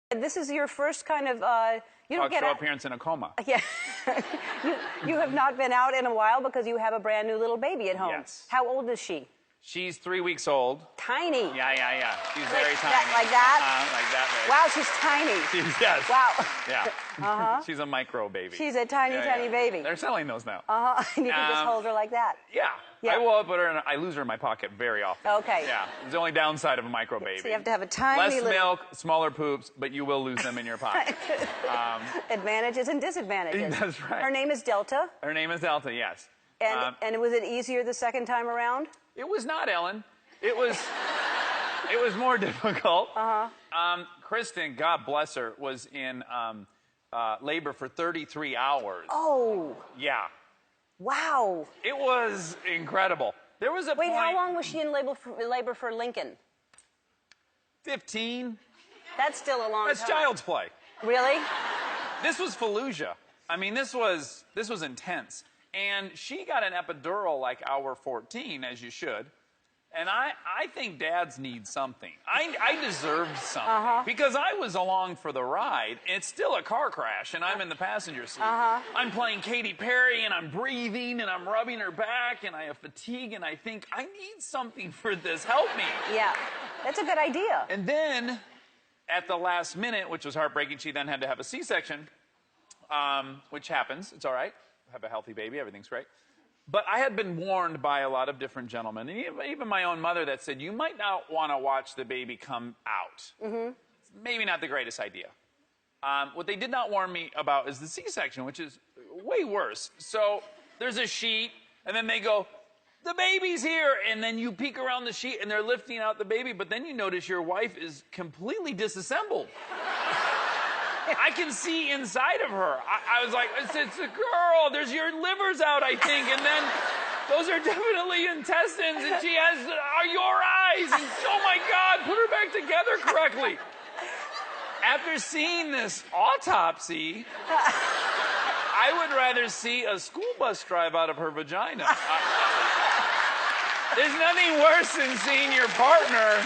This is your first kind of, you don't Talk get show out. appearance in a coma. Yeah. you have not been out in a while because you have a brand new little baby at home. Yes. How old is she? She's 3 weeks old. Tiny. Yeah. She's very tiny. Like that? Like that big. Wow, she's tiny. Yes. Wow. Yeah. She's a micro baby. She's a tiny baby. They're selling those now. And you can just hold her like that. Yeah. Yeah. I will put her in, I lose her in my pocket very often. Okay. Yeah. It's the only downside of a micro baby. So you have to have a tiny Less little... milk, smaller poops, but you will lose them in your pocket. Advantages and disadvantages. That's right. Her name is Delta. Her name is Delta, yes. And was it easier the second time around? It was not, Ellen. It was more difficult. Kristen, God bless her, was in labor for 33 hours. Oh. Yeah. Wow. It was incredible. There was a Wait, point... how long was she in labor for Lincoln? 15. That's still a long time. That's child's play. Really? This was Fallujah. I mean, this was intense. And she got an epidural like hour 14, as you should. And I think dads need something. I deserved something. Because I was along for the ride. And it's still a car crash, and I'm in the passenger seat. I'm playing Katy Perry, and I'm breathing, and I'm rubbing her back, and I have fatigue, and I think, I need something for this. Help me. Yeah. That's a good idea. And then, at the last minute, which was heartbreaking, she then had to have a C-section, which happens. It's all right. Have a healthy baby. Everything's great. But I had been warned by a lot of different gentlemen, and even my own mother, that said, you might not want to watch the baby come out. Maybe not the greatest idea. What they did not warn me about is the C-section, which is way worse. So there's a sheet, and then they go, the baby's here, and then you peek around the sheet, and they're lifting out the baby, but then you notice your wife is completely disassembled. I can see inside of her. I was like, it's a girl. There's your liver's out, I think. And then those are definitely intestines. And she has your eyes. And oh, my God, put her back together correctly. After seeing this autopsy, I would rather see a school bus drive out of her vagina. There's nothing worse than seeing your partner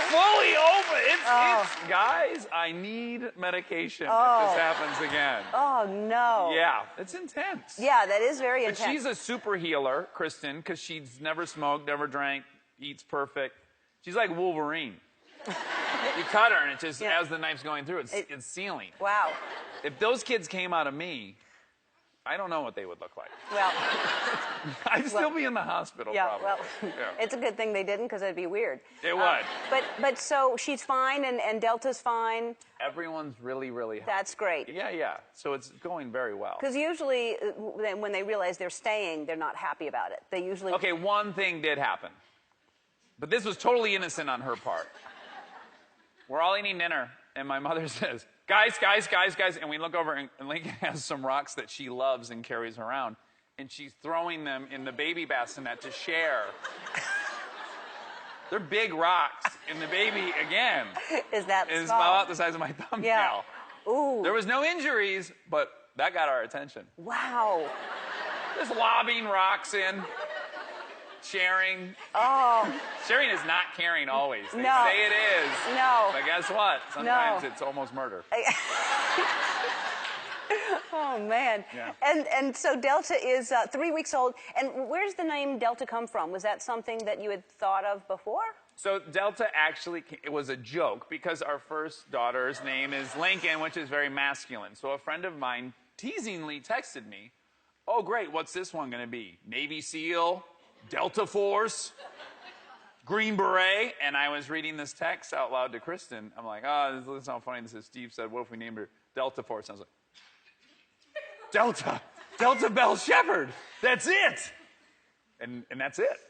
fully open. It's, guys, I need medication if this happens again. Oh, no. Yeah, it's intense. Yeah, that is very intense. But she's a super healer, Kristen, because she's never smoked, never drank, eats perfect. She's like Wolverine. You cut her, and it just, as the knife's going through, it's sealing. Wow. If those kids came out of me, I don't know what they would look like. Well, I'd still be in the hospital, probably. Well, it's a good thing they didn't, because it'd be weird. It would. But so she's fine, and Delta's fine. Everyone's really, really happy. That's great. Yeah. So it's going very well. Because usually, when they realize they're staying, they're not happy about it. They usually... Okay, one thing did happen. But this was totally innocent on her part. We're all eating dinner, and my mother says, guys, and we look over, and Lincoln has some rocks that she loves and carries around, and she's throwing them in the baby bassinet to share. They're big rocks, and the baby, again, is about the size of my thumbnail. Yeah. Ooh. There was no injuries, but that got our attention. Wow. Just lobbing rocks in. Sharing. Oh. Sharing is not caring always. They No. say it is. No. But guess what? Sometimes it's almost murder. Oh, man. Yeah. And so Delta is 3 weeks old. And where's the name Delta come from? Was that something that you had thought of before? So Delta actually, it was a joke because our first daughter's name is Lincoln, which is very masculine. So a friend of mine teasingly texted me, oh, great, what's this one going to be? Navy SEAL? Delta Force, Green Beret, and I was reading this text out loud to Kristen. I'm like, oh, this is not funny. This is Steve said, what if we named her Delta Force? And I was like, Delta Bell Shepard. That's it. And that's it.